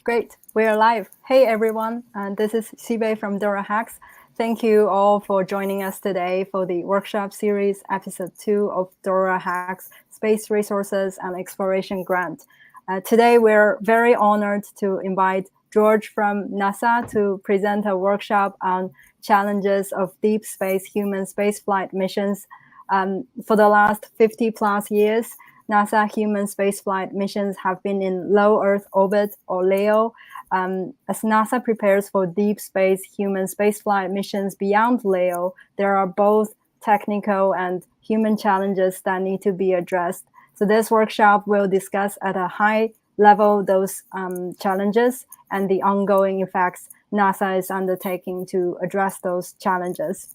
Great, we're live. Hey everyone, this is Xibei from DoraHacks. Thank you all for joining us today for the workshop series, episode 2 of DoraHacks Space Resources and Exploration Grant. Today we're very honored to invite George from NASA to present a workshop on challenges of deep space human spaceflight missions. For the last 50 plus years, NASA human spaceflight missions have been in low Earth orbit, or LEO. As NASA prepares for deep space human spaceflight missions beyond LEO, there are both technical and human challenges that need to be addressed. So this workshop will discuss at a high level those challenges and the ongoing effects NASA is undertaking to address those challenges.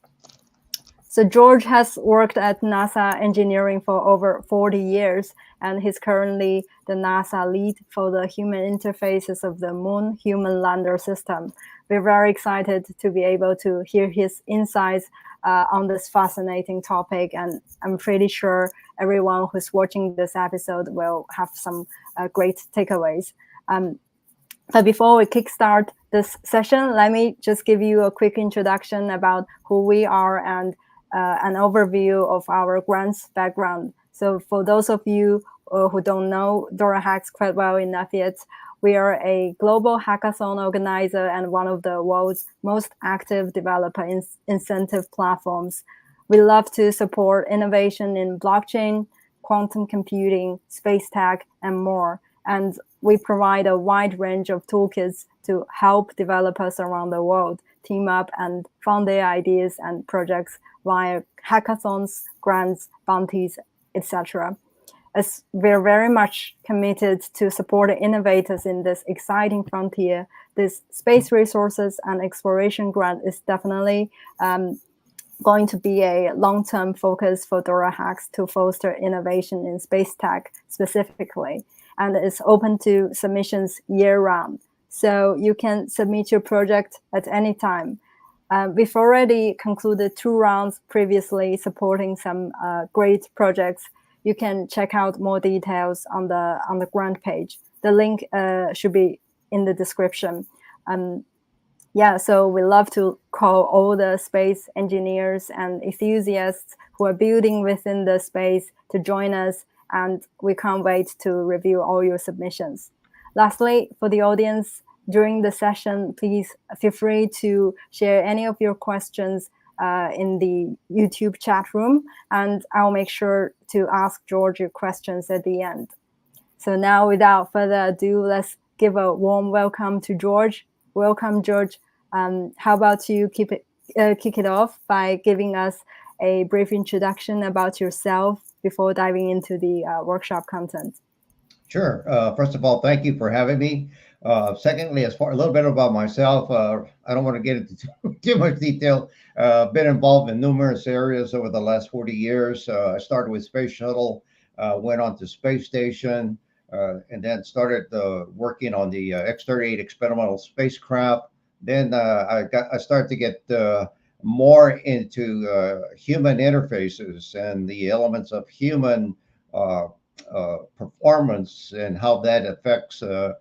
So George has worked at NASA engineering for over 40 years, and he's currently the NASA lead for the human interfaces of the Moon Human Lander System. We're very excited to be able to hear his insights on this fascinating topic, and I'm pretty sure everyone who's watching this episode will have some great takeaways. But before we kickstart this session, let me just give you a quick introduction about who we are and an overview of our grant's background. So for those of you who don't know DoraHacks quite well enough yet, we are a global hackathon organizer and one of the world's most active developer incentive platforms. We love to support innovation in blockchain, quantum computing, space tech, and more. And we provide a wide range of toolkits to help developers around the world team up and fund their ideas and projects via hackathons, grants, bounties, etc. As we're very much committed to supporting innovators in this exciting frontier, this Space Resources and Exploration Grant is definitely going to be a long-term focus for DoraHacks to foster innovation in space tech specifically, and it's open to submissions year-round. So you can submit your project at any time. We've already concluded 2 rounds previously supporting some great projects. You can check out more details on the grant page. The link should be in the description. So we love to call all the space engineers and enthusiasts who are building within the space to join us, and we can't wait to review all your submissions. Lastly, for the audience, during the session, please feel free to share any of your questions in the YouTube chat room, and I'll make sure to ask George your questions at the end. So now, without further ado, let's give a warm welcome to George. Welcome, George. How about you kick it off by giving us a brief introduction about yourself before diving into the workshop content? Sure. First of all, thank you for having me. Secondly, as far a little bit about myself, I don't want to get into too much detail. Been involved in numerous areas over the last 40 years. I started with Space Shuttle, went on to Space Station, and then started working on the X-38 experimental spacecraft. Then I started to get more into human interfaces and the elements of human performance and how that affects a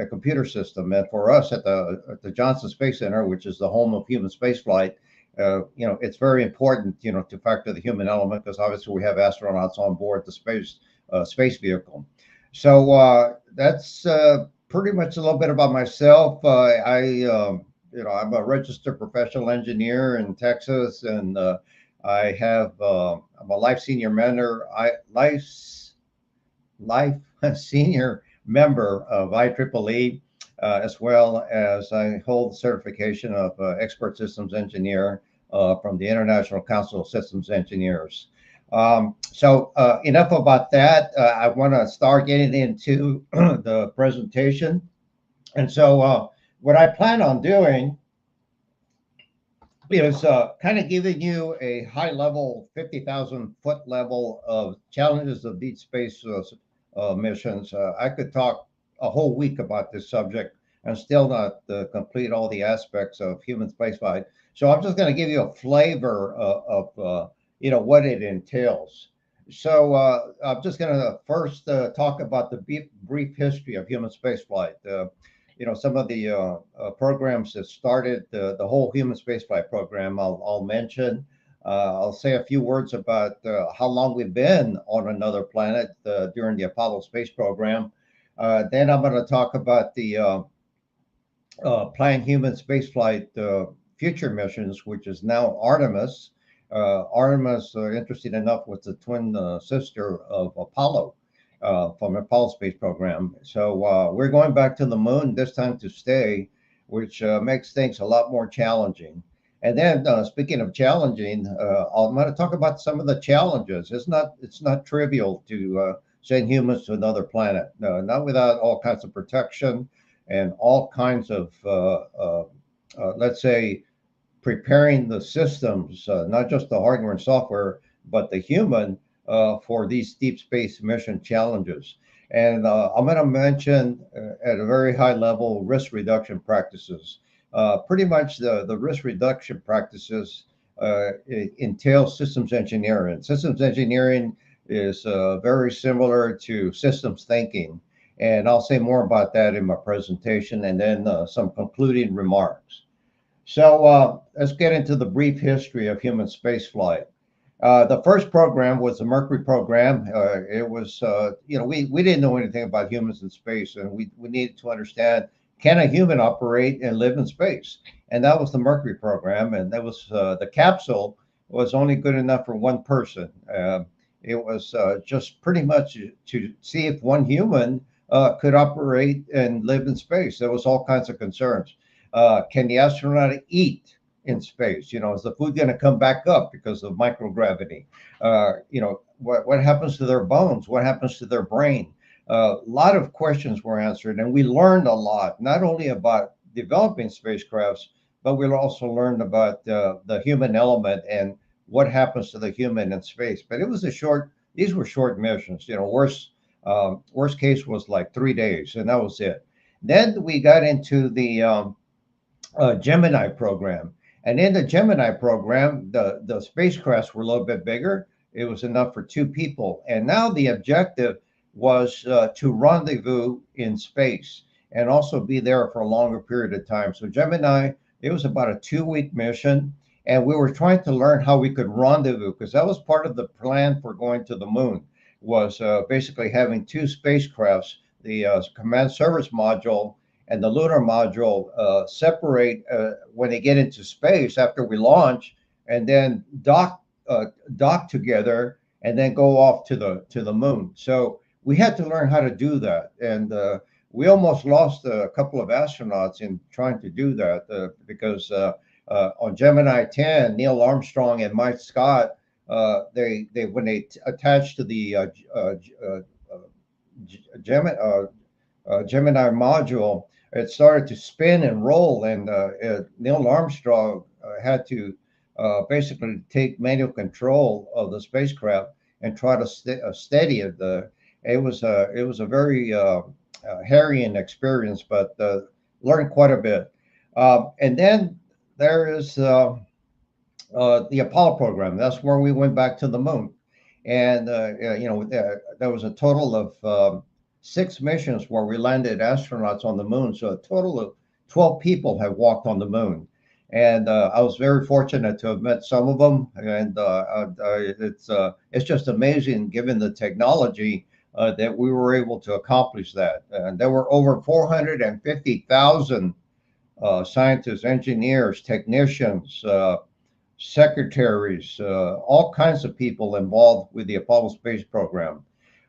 computer system. And for us at the Johnson Space Center, which is the home of human spaceflight, it's very important, to factor the human element, because obviously we have astronauts on board the space vehicle. So that's pretty much a little bit about myself. I'm a registered professional engineer in Texas, and I'm a life senior mentor, life senior member of IEEE, as well as I hold the certification of expert systems engineer from the International Council of Systems Engineers. So enough about that. I want to start getting into the presentation. And so what I plan on doing is kind of giving you a high level, 50,000 foot level of challenges of deep space missions. I could talk a whole week about this subject and still not complete all the aspects of human spaceflight. So I'm just going to give you a flavor of what it entails. So I'm just going to first talk about the brief history of human spaceflight. Some of the programs that started the whole human spaceflight program. I'll mention. I'll say a few words about how long we've been on another planet during the Apollo space program. Then I'm going to talk about the planned human spaceflight future missions, which is now Artemis. Artemis, interesting enough, was the twin sister of Apollo from the Apollo space program. So we're going back to the moon this time to stay, which makes things a lot more challenging. And then, speaking of challenging, I'm going to talk about some of the challenges. It's not trivial to send humans to another planet, no, not without all kinds of protection and all kinds of, let's say, preparing the systems, not just the hardware and software, but the human for these deep space mission challenges. And I'm going to mention at a very high level risk reduction practices. Pretty much the risk reduction practices entail systems engineering. Systems engineering is very similar to systems thinking. And I'll say more about that in my presentation and then some concluding remarks. So let's get into the brief history of human spaceflight. The first program was the Mercury program. It was, we didn't know anything about humans in space, and we needed to understand, can a human operate and live in space? And that was the Mercury program. And that was the capsule was only good enough for one person. It was just pretty much to see if one human could operate and live in space. There was all kinds of concerns. Can the astronaut eat in space? Is the food going to come back up because of microgravity? What happens to their bones? What happens to their brain? A lot of questions were answered, and we learned a lot, not only about developing spacecrafts, but we also learned about the human element and what happens to the human in space. But it was these were short missions. Worst case was like 3 days, and that was it. Then we got into the Gemini program. And in the Gemini program, the spacecrafts were a little bit bigger. It was enough for two people. And now the objective was to rendezvous in space and also be there for a longer period of time. So Gemini, it was about a 2 week mission. And we were trying to learn how we could rendezvous because that was part of the plan for going to the moon was basically having two spacecrafts, the command service module and the lunar module separate when they get into space after we launch, and then dock together, and then go off to the moon. So we had to learn how to do that, and we almost lost a couple of astronauts in trying to do that because on Gemini 10, Neil Armstrong and Mike Scott, they when they attached to the Gemini. Gemini module, it started to spin and roll, and Neil Armstrong had to basically take manual control of the spacecraft and try to steady it. It was a very harrowing experience, but learned quite a bit. And then there is the Apollo program. That's where we went back to the moon, and there was a total of 6 missions where we landed astronauts on the moon. So a total of 12 people have walked on the moon. And I was very fortunate to have met some of them. And it's just amazing given the technology that we were able to accomplish that. And there were over 450,000 scientists, engineers, technicians, secretaries, all kinds of people involved with the Apollo space program.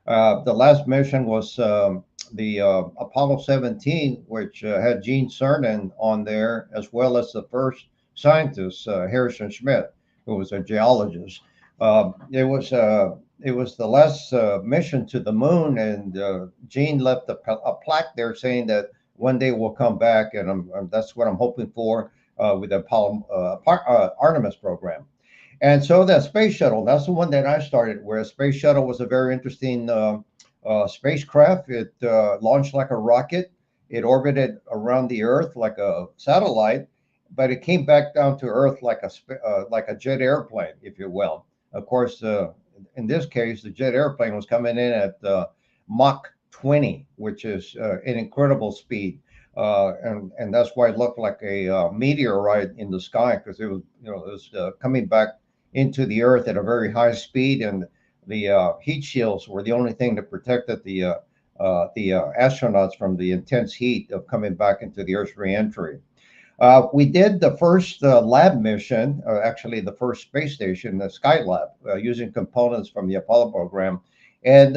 The last mission was the Apollo 17, which had Gene Cernan on there, as well as the first scientist, Harrison Schmitt, who was a geologist. It was the last mission to the moon, and Gene left a plaque there saying that one day we'll come back, and that's what I'm hoping for with the Artemis program. And so that space shuttle, that's the one that I started with. Space shuttle was a very interesting spacecraft. It launched like a rocket. It orbited around the Earth like a satellite, but it came back down to Earth like a jet airplane, if you will. Of course, in this case, the jet airplane was coming in at Mach 20, which is an incredible speed. And that's why it looked like a meteorite in the sky, because it was, it was coming back into the Earth at a very high speed, and the heat shields were the only thing that protected the astronauts from the intense heat of coming back into the Earth's reentry. We did the first lab mission, actually the first space station, the Skylab, using components from the Apollo program. And,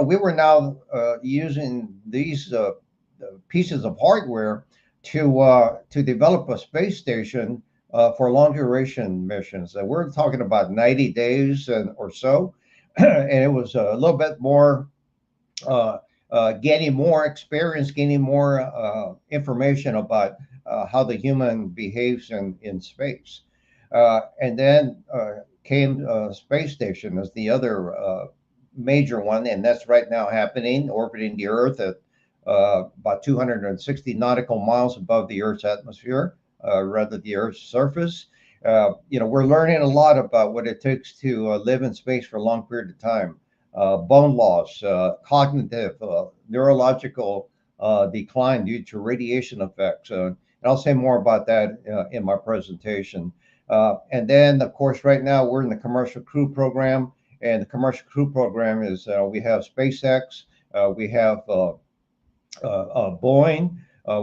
we were now using these pieces of hardware to develop a space station for long duration missions. We're talking about 90 days or so. And it was a little bit more uh, gaining more experience, gaining more information about how the human behaves in space. And then came space station as the other major one, and that's right now happening, orbiting the Earth at about 260 nautical miles above the Earth's atmosphere, rather the Earth's surface. We're learning a lot about what it takes to live in space for a long period of time. Bone loss, cognitive, neurological decline due to radiation effects. And I'll say more about that in my presentation. And then, of course, right now we're in the Commercial Crew Program. And the Commercial Crew Program is we have SpaceX, we have Boeing,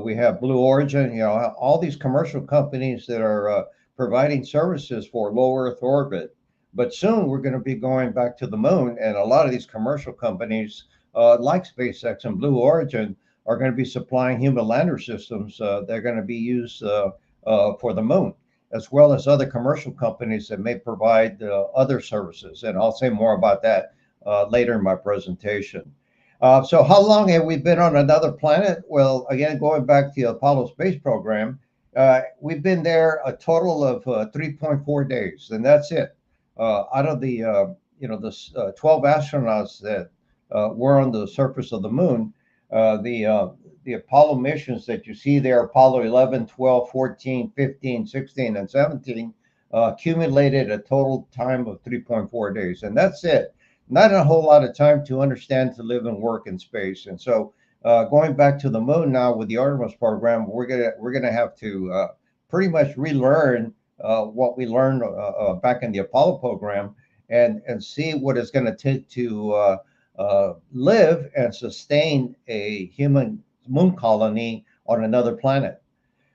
we have Blue Origin, all these commercial companies that are providing services for low Earth orbit. But soon we're going to be going back to the moon, and a lot of these commercial companies, like SpaceX and Blue Origin, are going to be supplying human lander systems. They're going to be used for the moon, as well as other commercial companies that may provide other services. And I'll say more about that later in my presentation. So how long have we been on another planet? Well, again, going back to the Apollo space program, we've been there a total of 3.4 days, and that's it. Out of the 12 astronauts that were on the surface of the moon, the Apollo missions that you see there, Apollo 11, 12, 14, 15, 16, and 17, accumulated a total time of 3.4 days, and that's it. Not a whole lot of time to understand, to live and work in space. And so, going back to the moon now with the Artemis program, we're gonna have to pretty much relearn what we learned back in the Apollo program, and see what it's going to take to live and sustain a human moon colony on another planet.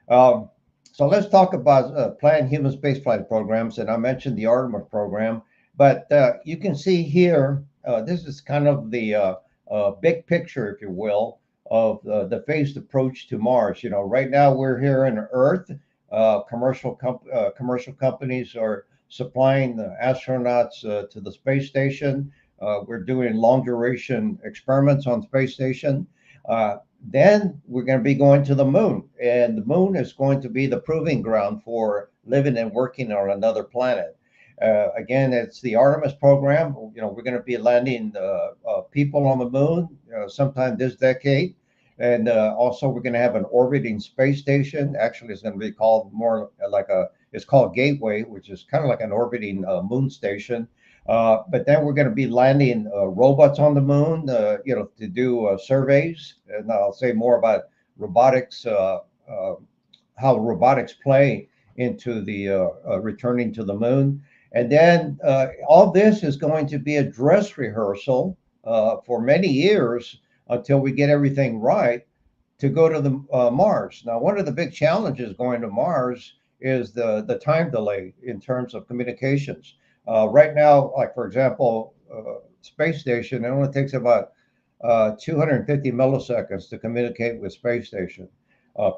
Um, so let's talk about planned human spaceflight programs. And I mentioned the Artemis program, but you can see here, this is kind of the big picture, if you will, of the phased approach to Mars. Right now we're here on Earth. Commercial companies are supplying the astronauts to the space station. We're doing long duration experiments on space station. Then we're going to be going to the moon, and the moon is going to be the proving ground for living and working on another planet. Again, it's the Artemis program. We're going to be landing people on the moon sometime this decade. And also, we're going to have an orbiting space station. Actually, it's going to be called more like it's called Gateway, which is kind of like an orbiting moon station. But then we're going to be landing robots on the moon, to do surveys. And I'll say more about robotics, how robotics play into the returning to the moon. And then all this is going to be a dress rehearsal for many years until we get everything right to go to the Mars. Now, one of the big challenges going to Mars is the time delay in terms of communications. Right now, like for example, space station, it only takes about 250 milliseconds to communicate with space station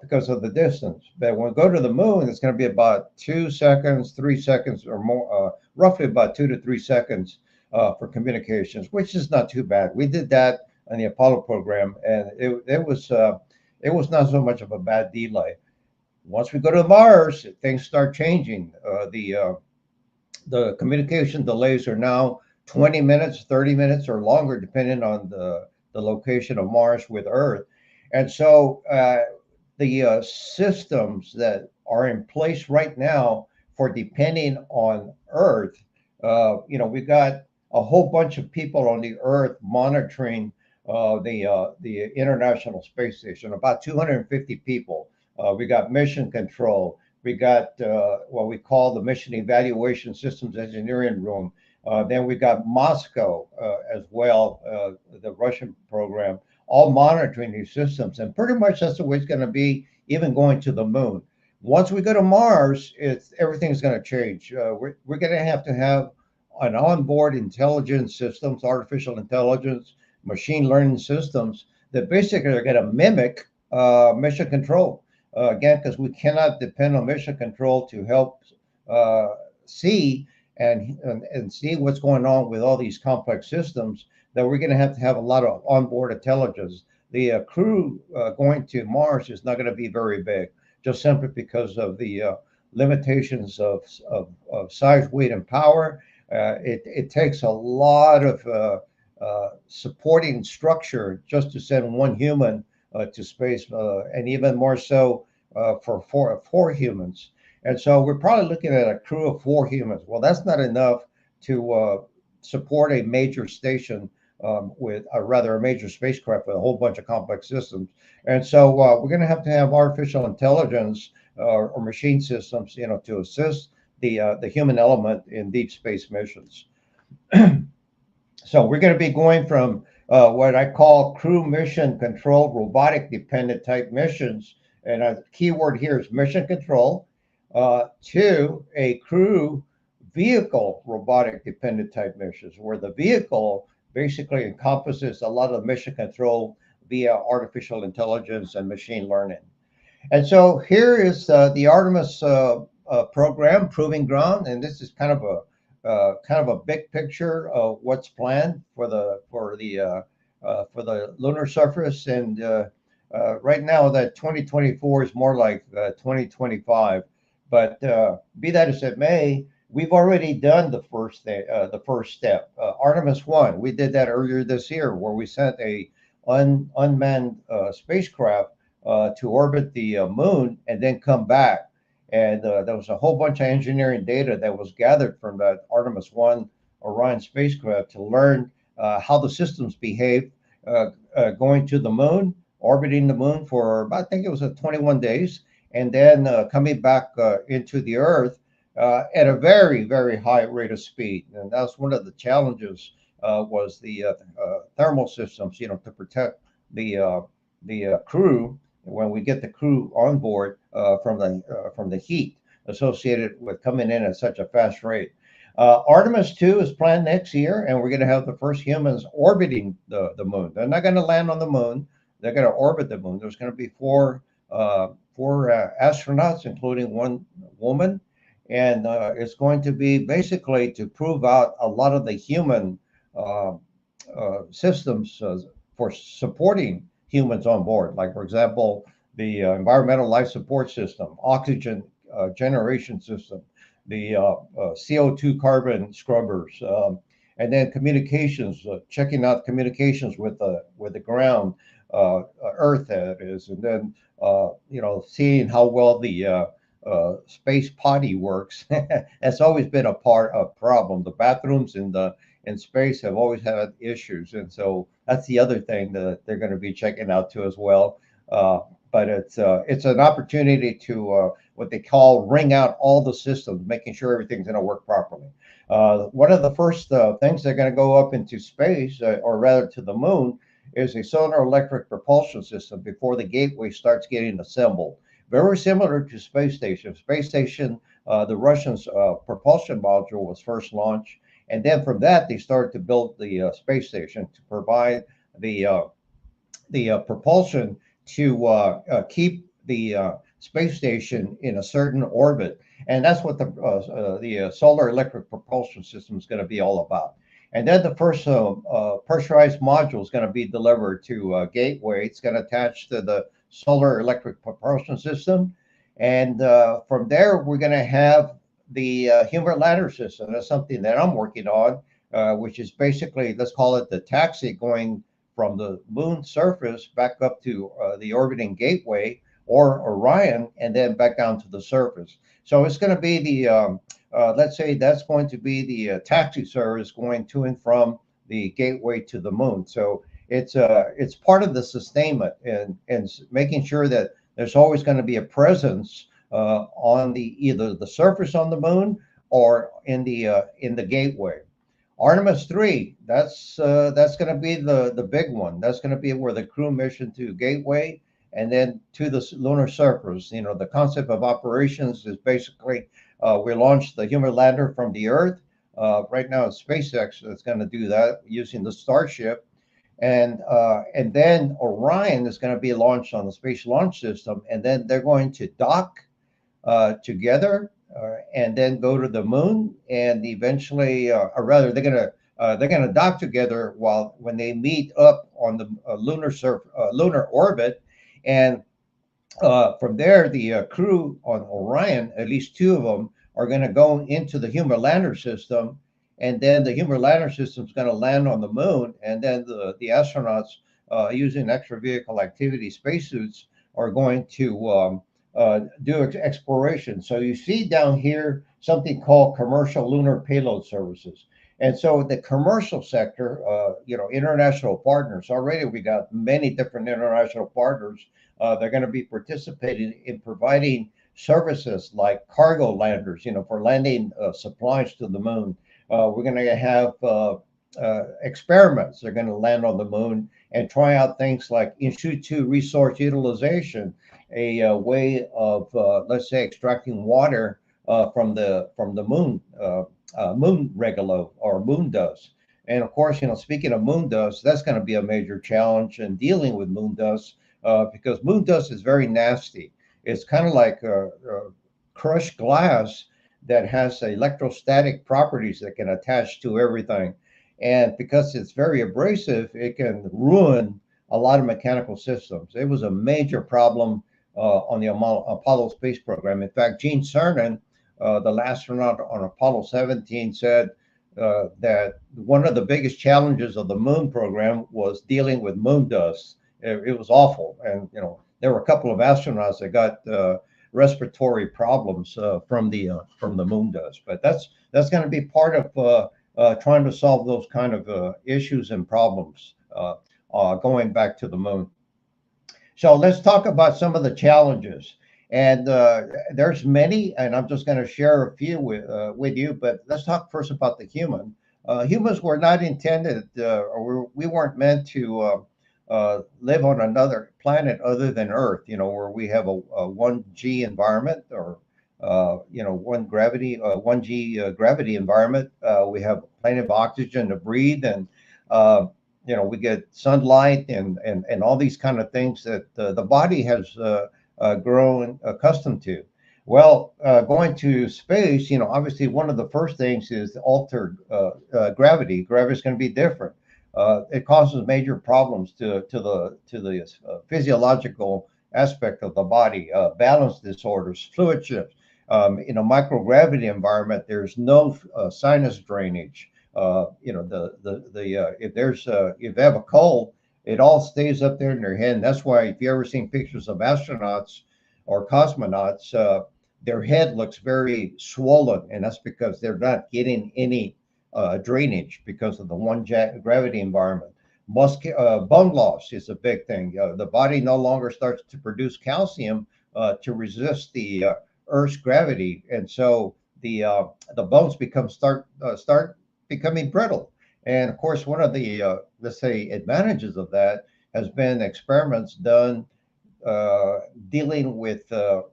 because of the distance. But when we go to the moon, it's going to be about 2 seconds, 3 seconds or more, roughly about 2 to 3 seconds for communications, which is not too bad. We did that on the Apollo program, and it was not so much of a bad delay. Once we go to Mars, things start changing. The communication delays are now 20 minutes, 30 minutes, or longer, depending on the location of Mars with Earth. And so the systems that are in place right now for depending on Earth, we've got a whole bunch of people on the Earth monitoring the International Space Station. About 250 people. We got mission control. We got what we call the Mission Evaluation Systems Engineering Room. Then we got Moscow as well, the Russian program, all monitoring these systems. And pretty much that's the way it's going to be, even going to the moon. Once we go to Mars, everything's going to change. We're going to have an onboard intelligence systems, artificial intelligence, machine learning systems that basically are going to mimic mission control. Again, because we cannot depend on mission control to help see and see what's going on with all these complex systems, that we're going to have a lot of onboard intelligence. The crew going to Mars is not going to be very big, just simply because of the limitations of size, weight, and power. It takes a lot of supporting structure just to send one human to space, and even more so for four humans. And so we're probably looking at a crew of four humans. Well, that's not enough to support a major station with a major spacecraft with a whole bunch of complex systems. And so we're going to have artificial intelligence or machine systems, to assist the human element in deep space missions. So we're going to be going from what I call crew mission control, robotic dependent type missions. And a key word here is mission control, to a crew vehicle robotic dependent type missions, where the vehicle basically encompasses a lot of mission control via artificial intelligence and machine learning. And so here is the Artemis program, proving ground, and this is kind of a big picture of what's planned for the lunar surface. And right now, that 2024 is more like 2025. But be that as it may, we've already done the first step. Artemis 1, we did that earlier this year, where we sent a unmanned spacecraft to orbit the moon and then come back. And there was a whole bunch of engineering data that was gathered from that Artemis 1 Orion spacecraft to learn how the systems behave going to the moon, orbiting the moon for about, I think it was 21 days, and then coming back into the Earth at a very, very high rate of speed. And that's one of the challenges, was the thermal systems, to protect the crew when we get the crew on board from the heat associated with coming in at such a fast rate. Artemis 2 is planned next year, and we're going to have the first humans orbiting the moon. They're not going to land on the moon; they're going to orbit the moon. There's going to be four astronauts, including one woman, and it's going to be basically to prove out a lot of the human systems for supporting humans on board. Like, for example, the environmental life support system, oxygen generation system, the CO2 carbon scrubbers, and then communications, checking out communications with the ground, Earth, that is, and then seeing how well the space potty works. That's always been a problem. The bathrooms in space have always had issues, and so that's the other thing that they're going to be checking out too as well. But it's an opportunity to what they call ring out all the systems, making sure everything's going to work properly. One of the first things they're going to go up into space, or rather to the moon, is a solar electric propulsion system before the gateway starts getting assembled. Very similar to space station. Space station, the Russians' propulsion module was first launched, and then from that they started to build the space station to provide the propulsion to keep the space station in a certain orbit, and that's what the solar electric propulsion system is going to be all about. And then the first pressurized module is going to be delivered to Gateway. It's going to attach to the solar electric propulsion system, and from there we're going to have the human ladder system. That's something that I'm working on, which is basically, let's call it the taxi, going from the moon surface back up to the orbiting gateway, or Orion, and then back down to the surface. So it's going to be let's say that's going to be the taxi service going to and from the gateway to the moon. So it's part of the sustainment and making sure that there's always going to be a presence on the either the surface on the moon or in the gateway. Artemis 3, that's going to be the big one. That's going to be where the crew mission to Gateway and then to the lunar surface. You know, the concept of operations is basically we launched the human lander from the Earth. Right now, it's SpaceX that's going to do that using the Starship, and then Orion is going to be launched on the Space Launch System, and then they're going to dock together and then go to the moon, and eventually, or rather, they're gonna dock together while when they meet up on the lunar orbit, and from there, the crew on Orion, at least two of them, are going to go into the human lander system, and then the human lander system is going to land on the moon, and then the astronauts using extra vehicle activity spacesuits are going to do exploration. So you see down here something called commercial lunar payload services. And so the commercial sector, international partners, already we got many different international partners. They're going to be participating in providing services like cargo landers, for landing supplies to the moon. We're going to have experiments. They're going to land on the moon and try out things like in situ resource utilization, a way of, let's say, extracting water from the moon, moon regolith or moon dust. And of course, speaking of moon dust, that's going to be a major challenge in dealing with moon dust because moon dust is very nasty. It's kind of like crushed glass that has electrostatic properties that can attach to everything. And because it's very abrasive, it can ruin a lot of mechanical systems. It was a major problem on the Apollo space program. In fact, Gene Cernan, the last astronaut on Apollo 17, said that one of the biggest challenges of the moon program was dealing with moon dust. It was awful. And, there were a couple of astronauts that got respiratory problems from the moon dust. But that's going to be part of trying to solve those kind of issues and problems going back to the moon. So let's talk about some of the challenges. And there's many, and I'm just going to share a few with you. But let's talk first about the human. Humans were not intended, or we weren't meant to live on another planet other than Earth. Where we have a 1G environment, or 1G gravity environment. We have plenty of oxygen to breathe, and we get sunlight and all these kind of things that the body has grown accustomed to. Well, going to space, obviously one of the first things is altered gravity. Gravity is going to be different. It causes major problems to the physiological aspect of the body, balance disorders, fluid shifts. In a microgravity environment, there's no sinus drainage. If they have a cold, it all stays up there in their head. And that's why if you ever seen pictures of astronauts or cosmonauts, their head looks very swollen, and that's because they're not getting any drainage because of the gravity environment. Bone loss is a big thing. The body no longer starts to produce calcium to resist the Earth's gravity, and so the bones start becoming brittle. And of course, one of the let's say advantages of that has been experiments done dealing with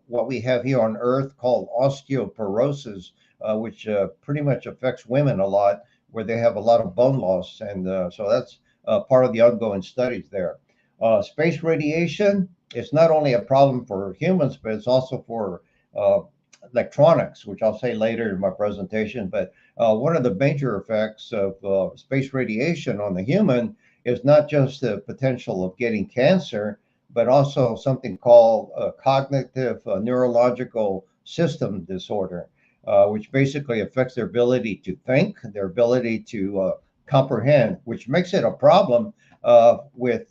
what we have here on Earth called osteoporosis, which pretty much affects women a lot, where they have a lot of bone loss, and so that's part of the ongoing studies there. Space radiation is not only a problem for humans, but it's also for electronics, which I'll say later in my presentation. But one of the major effects of space radiation on the human is not just the potential of getting cancer, but also something called cognitive neurological system disorder, which basically affects their ability to think, their ability to comprehend, which makes it a problem with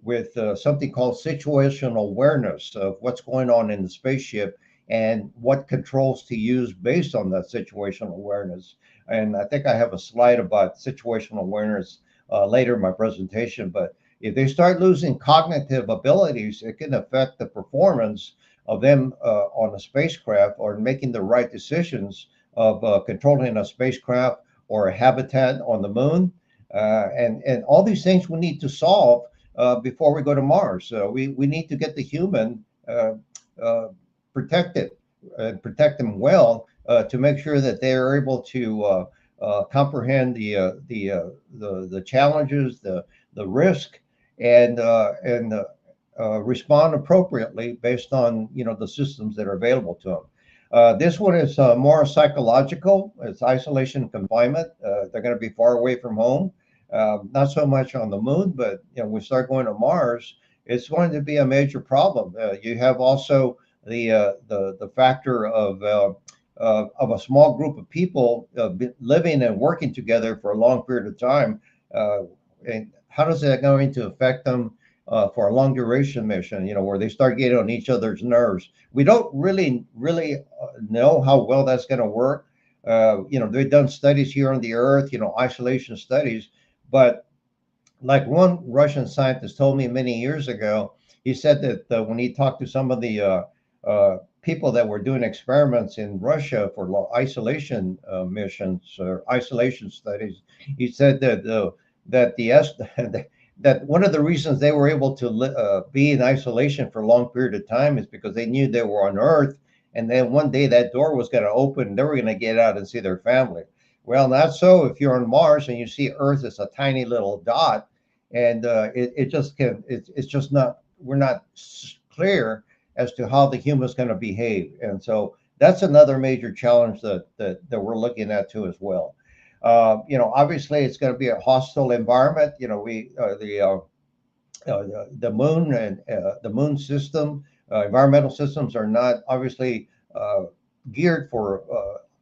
with something called situational awareness of what's going on in the spaceship and what controls to use based on that situational awareness. And I think I have a slide about situational awareness later in my presentation. But if they start losing cognitive abilities, it can affect the performance of them on a spacecraft or making the right decisions of controlling a spacecraft or a habitat on the moon. And all these things we need to solve before we go to Mars. We need to get the human uh, protected and protect them well to make sure that they are able to comprehend the challenges, the risk, and respond appropriately based on the systems that are available to them. This one is more psychological. It's isolation and confinement. They're going to be far away from home. Not so much on the moon, but we start going to Mars. It's going to be a major problem. You have also the factor of a small group of people living and working together for a long period of time. And how does that going to affect them for a long duration mission? Where they start getting on each other's nerves. We don't really know how well that's going to work. They've done studies here on the Earth, isolation studies, but like one Russian scientist told me many years ago, he said that when he talked to some of the people that were doing experiments in Russia for isolation missions or isolation studies, he said that that one of the reasons they were able to be in isolation for a long period of time is because they knew they were on Earth, and then one day that door was going to open, and they were going to get out and see their family. Well, not so if you're on Mars and you see Earth as a tiny little dot, and it just can. It's just not. We're not clear as to how the human's going to behave, and so that's another major challenge that we're looking at too as well. Obviously, it's going to be a hostile environment. We the moon and the moon system, environmental systems are not obviously geared for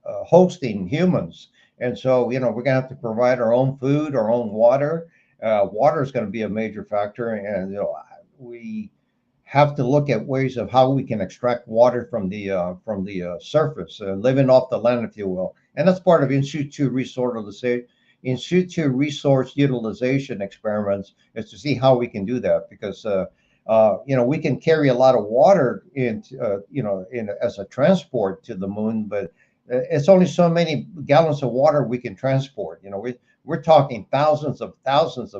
hosting humans. And so, we're going to have to provide our own food, our own water. Water is going to be a major factor. And, we have to look at ways of how we can extract water from the surface, living off the land, if you will. And that's part of in situ resource utilization experiments is to see how we can do that because we can carry a lot of water in as a transport to the moon, but it's only so many gallons of water we can transport. We're talking thousands of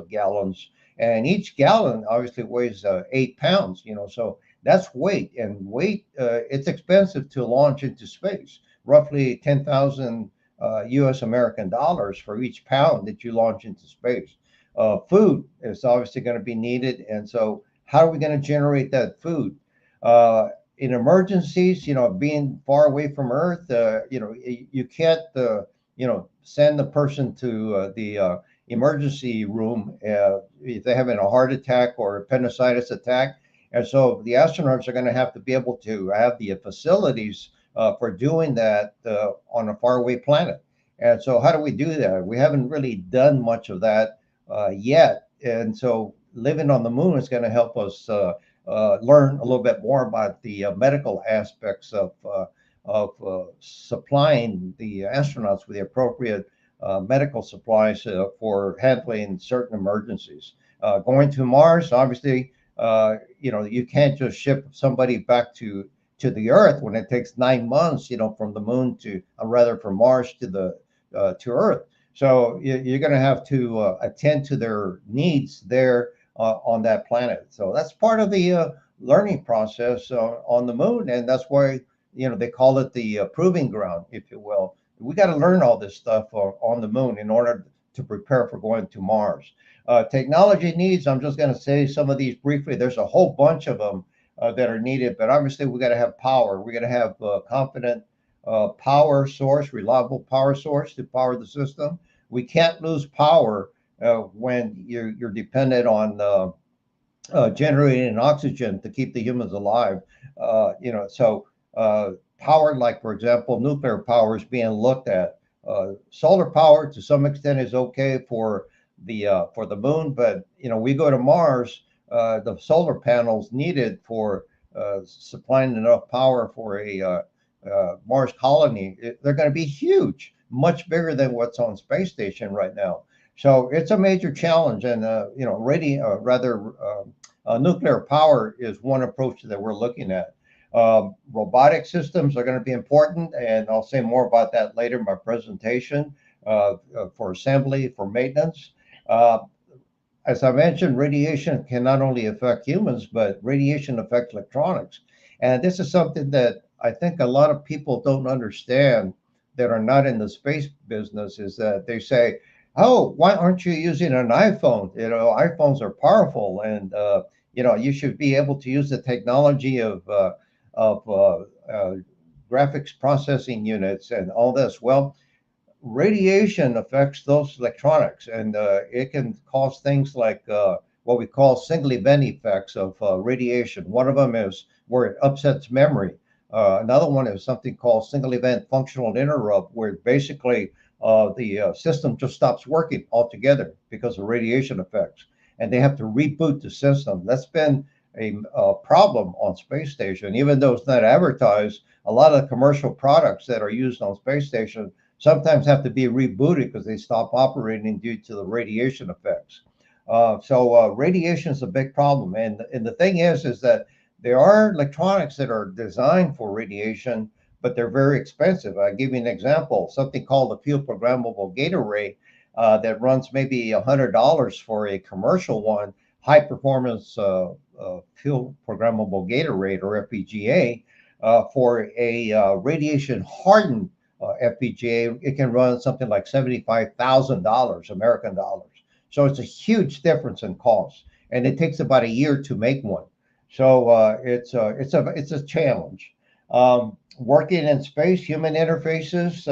gallons, and each gallon obviously weighs 8 pounds. So that's weight, and weight it's expensive to launch into space. Roughly 10,000 U.S. American dollars for each pound that you launch into space. Food is obviously going to be needed, and so how are we going to generate that food? In emergencies, being far away from Earth, you can't, send the person to the emergency room if they're having a heart attack or appendicitis attack. And so the astronauts are going to have to be able to have the facilities for doing that on a faraway planet. And so how do we do that? We haven't really done much of that yet. And so living on the moon is going to help us learn a little bit more about the medical aspects of supplying the astronauts with the appropriate medical supplies for handling certain emergencies. Going to Mars, obviously, you can't just ship somebody back to the Earth when it takes 9 months, from the moon to, rather from Mars to Earth. So you're going to have to attend to their needs there on that planet. So that's part of the learning process on the moon, and that's why they call it the proving ground, if you will. We got to learn all this stuff on the moon in order to prepare for going to Mars. Technology needs, I'm just going to say some of these briefly. There's a whole bunch of them that are needed, but obviously we got to have power. We got to have confident power source, reliable power source to power the system. We can't lose power when you're dependent on generating oxygen to keep the humans alive. So power, like for example, nuclear power is being looked at. Solar power to some extent is okay for the moon, but we go to Mars. the solar panels needed for supplying enough power for a Mars colony, they're going to be huge, much bigger than what's on space station right now. So it's a major challenge, and nuclear power is one approach that we're looking at. Robotic systems are going to be important, and I'll say more about that later in my presentation for assembly, for maintenance. Uh, as I mentioned, radiation can not only affect humans, but radiation affects electronics. And this is something that I think a lot of people don't understand that are not in the space business is that they say, oh, why aren't you using an iPhone? iPhones are powerful and, you should be able to use the technology of graphics processing units and all this. Well, radiation affects those electronics, and it can cause things like what we call single event effects of radiation. One of them is where it upsets memory. Another one is something called single event functional interrupt, where basically the system just stops working altogether because of radiation effects, and they have to reboot the system. That's been a problem on space station, even though it's not advertised. A lot of the commercial products that are used on space station sometimes have to be rebooted because they stop operating due to the radiation effects. So radiation is a big problem, and the thing is that there are electronics that are designed for radiation, but they're very expensive. I'll give you an example: something called a field programmable gate array that runs maybe $100 for a commercial one, high performance field programmable gate array or FPGA. For a radiation hardened FPGA, it can run something like $75,000 American dollars. So it's a huge difference in cost, and it takes about a year to make one. So it's a challenge. Working in space, human interfaces.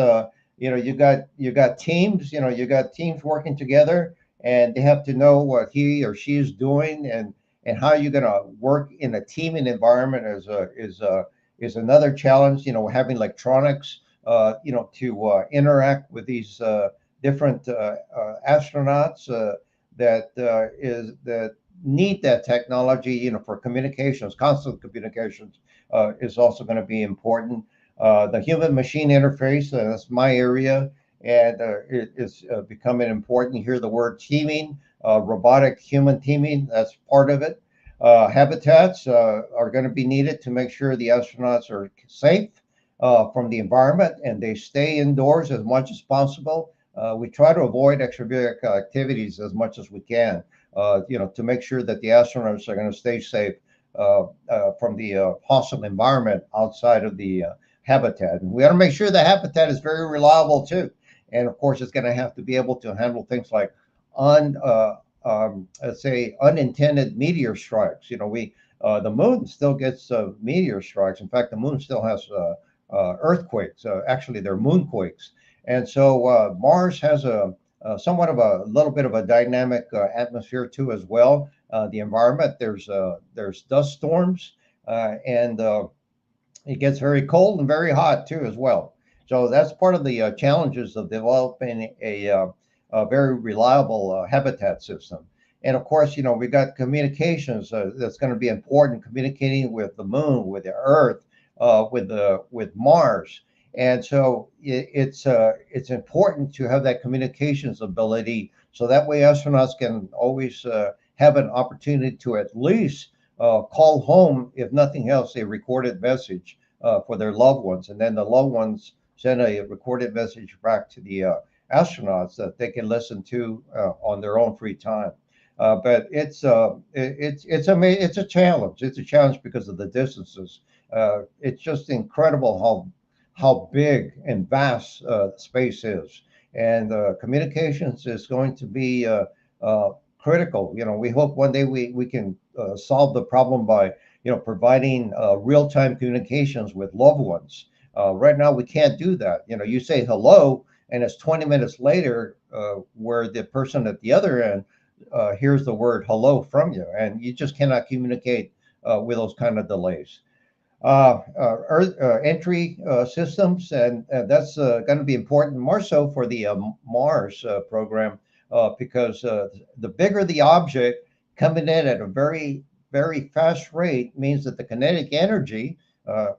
You got teams. You got teams working together, and they have to know what he or she is doing, and how you're going to work in a teaming environment is another challenge. Having electronics to interact with these different astronauts that need that technology, for communications, constant communications, is also going to be important. The human machine interface, that's my area, and it is becoming important. You hear the word teaming, robotic human teaming, that's part of it. Habitats are going to be needed to make sure the astronauts are safe from the environment and they stay indoors as much as possible. We try to avoid extravehicular activities as much as we can, to make sure that the astronauts are going to stay safe from the hostile environment outside of the habitat. And we got to make sure the habitat is very reliable too. And of course, it's going to have to be able to handle things like let's say unintended meteor strikes. The moon still gets meteor strikes. In fact, the moon still has earthquakes. Actually, they're moonquakes. And so Mars has a somewhat of a little bit of a dynamic atmosphere too, as well. The environment, there's dust storms, and it gets very cold and very hot too, as well. So that's part of the challenges of developing a very reliable habitat system. And of course, we've got communications that's going to be important, communicating with the moon, with the Earth, with Mars. And so it's important to have that communications ability, so that way astronauts can always have an opportunity to at least call home, if nothing else, a recorded message for their loved ones, and then the loved ones send a recorded message back to the astronauts that they can listen to on their own free time. But it's a challenge. It's a challenge because of the distances. It's just incredible how big and vast space is, and communications is going to be critical. We hope one day we can solve the problem by providing real-time communications with loved ones. Right now we can't do that. You say hello, and it's 20 minutes later where the person at the other end hears the word hello from you, and you just cannot communicate with those kind of delays. Earth entry systems, and that's going to be important more so for the Mars program, because the bigger the object, coming in at a very, very fast rate means that the kinetic energy, uh,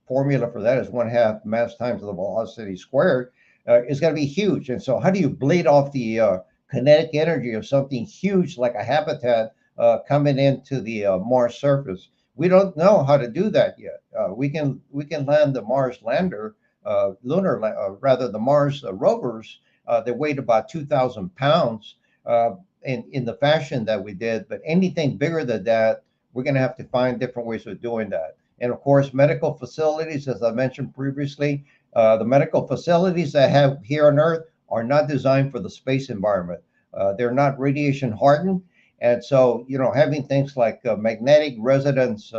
formula for that is 1/2 mass times the velocity squared, is going to be huge. And so, how do you bleed off the kinetic energy of something huge like a habitat coming into the Mars surface? We don't know how to do that yet. We can land the Mars lander, rather the Mars rovers. They weighed about 2,000 pounds in the fashion that we did. But anything bigger than that, we're going to have to find different ways of doing that. And of course, medical facilities, as I mentioned previously, the medical facilities that have here on Earth are not designed for the space environment. They're not radiation hardened. And so, having things like magnetic resonance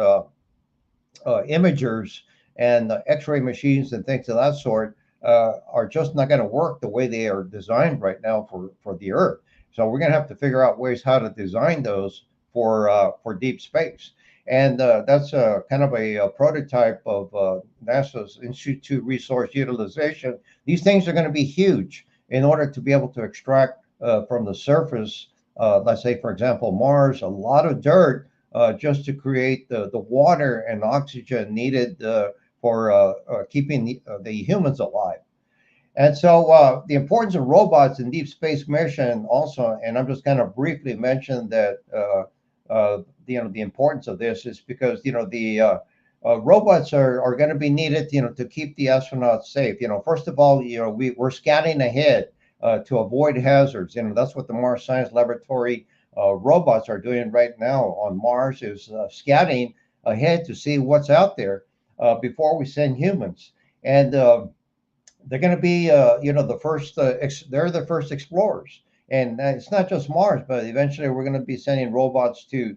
imagers and X-ray machines and things of that sort are just not going to work the way they are designed right now for the Earth. So we're going to have to figure out ways how to design those for deep space. And that's kind of a prototype of NASA's In-Situ Resource Utilization. These things are going to be huge in order to be able to extract from the surface, let's say, for example, Mars, a lot of dirt just to create the water and oxygen needed for keeping the humans alive. And so the importance of robots in deep space mission also, and I'm just kind of briefly mention that the importance of this is because the robots are going to be needed to keep the astronauts safe. First of all, we're scanning ahead to avoid hazards. That's what the Mars Science Laboratory robots are doing right now on Mars, is scanning ahead to see what's out there before we send humans. And they're going to be, the first. They're the first explorers, and it's not just Mars, but eventually we're going to be sending robots to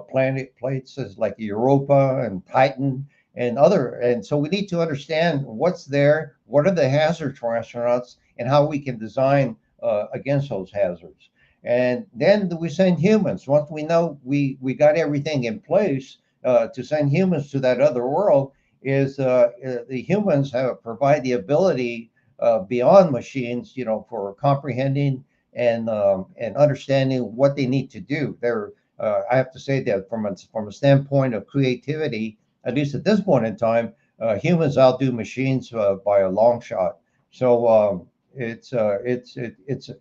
places like Europa and Titan and other. And so we need to understand what's there, what are the hazards for astronauts, and how we can design against those hazards. And then we send humans. Once we know we got everything in place to send humans to that other world, is the humans provide the ability beyond machines, for comprehending and understanding what they need to do. I have to say that from a standpoint of creativity, at least at this point in time, humans outdo machines by a long shot. So the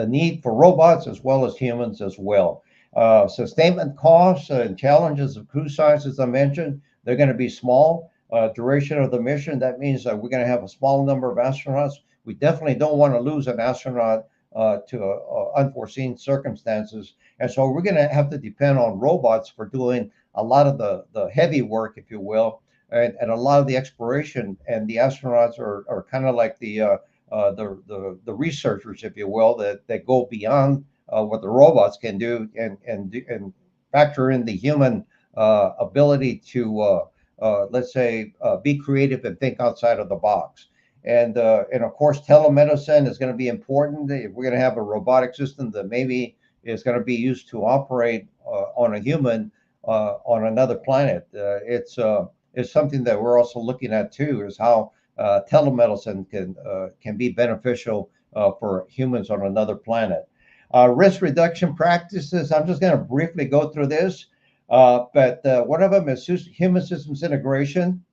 need for robots as well as humans as well. Sustainment costs and challenges of crew size, as I mentioned, they're going to be small. Duration of the mission, that means that we're going to have a small number of astronauts. We definitely don't want to lose an astronaut to unforeseen circumstances. And so we're going to have to depend on robots for doing a lot of the heavy work, if you will, and a lot of the exploration. And the astronauts are kind of like the researchers, if you will, that go beyond what the robots can do and factor in the human ability to, let's say, be creative and think outside of the box. And of course, telemedicine is going to be important. If we're going to have a robotic system that maybe is going to be used to operate on a human on another planet, it's something that we're also looking at too, is how telemedicine can be beneficial for humans on another planet. Risk reduction practices. I'm just going to briefly go through this, but one of them is human systems integration.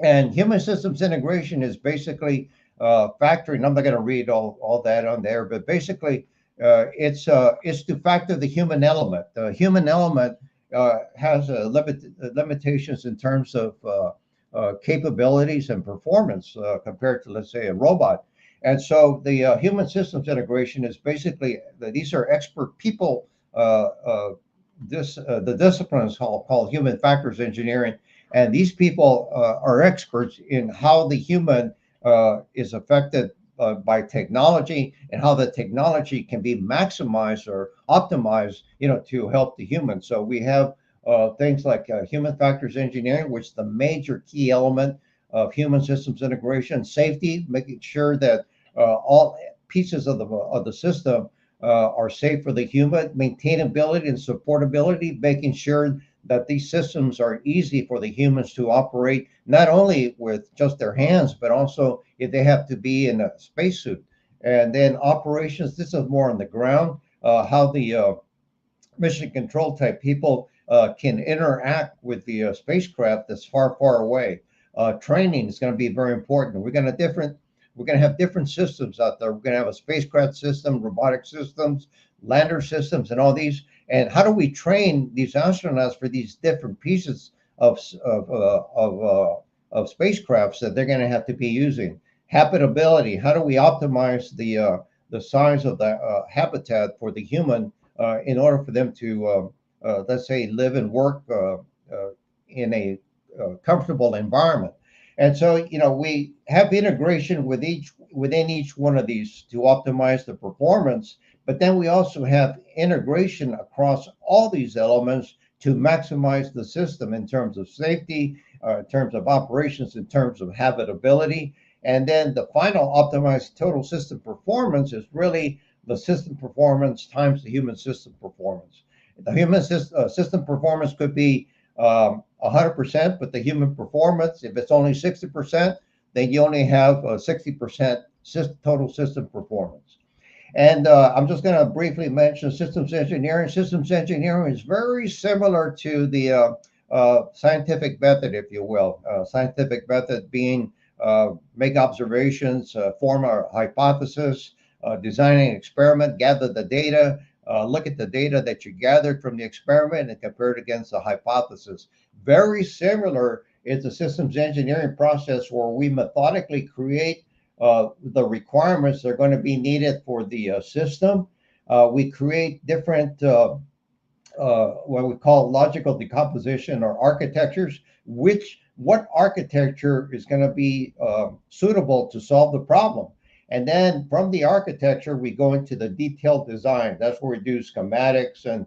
And human systems integration is basically factoring. I'm not going to read all that on there, but basically it's to factor the human element. The human element has limitations in terms of capabilities and performance compared to, let's say, a robot. And so the human systems integration is basically, these are expert people. The discipline is called human factors engineering, and these people are experts in how the human is affected by technology and how the technology can be maximized or optimized, to help the human. So we have things like human factors engineering, which is the major key element of human systems integration. Safety, making sure that all pieces of the system are safe for the human. Maintainability and supportability, making sure that these systems are easy for the humans to operate, not only with just their hands, but also if they have to be in a spacesuit. And then operations, this is more on the ground, how the mission control type people can interact with the spacecraft that's far, far away. Training is going to be very important. We're going to have different systems out there. We're going to have a spacecraft system, robotic systems, lander systems, and all these. And how do we train these astronauts for these different pieces of of spacecrafts that they're going to have to be using? Habitability. How do we optimize the size of the habitat for the human in order for them to, let's say, live and work in a comfortable environment? And so, we have integration within each one of these to optimize the performance, but then we also have integration across all these elements to maximize the system in terms of safety, in terms of operations, in terms of habitability. And then the final optimized total system performance is really the system performance times the human system performance. The human system performance could be 100%, but the human performance, if it's only 60%, then you only have 60% total system performance. And I'm just going to briefly mention systems engineering. Systems engineering is very similar to the scientific method, if you will. Scientific method being make observations, form a hypothesis, design an experiment, gather the data, look at the data that you gathered from the experiment and compare it against the hypothesis. Very similar is the systems engineering process where we methodically create the requirements that are going to be needed for the system. We create different what we call logical decomposition or architectures, what architecture is going to be suitable to solve the problem. And then from the architecture, we go into the detailed design. That's where we do schematics and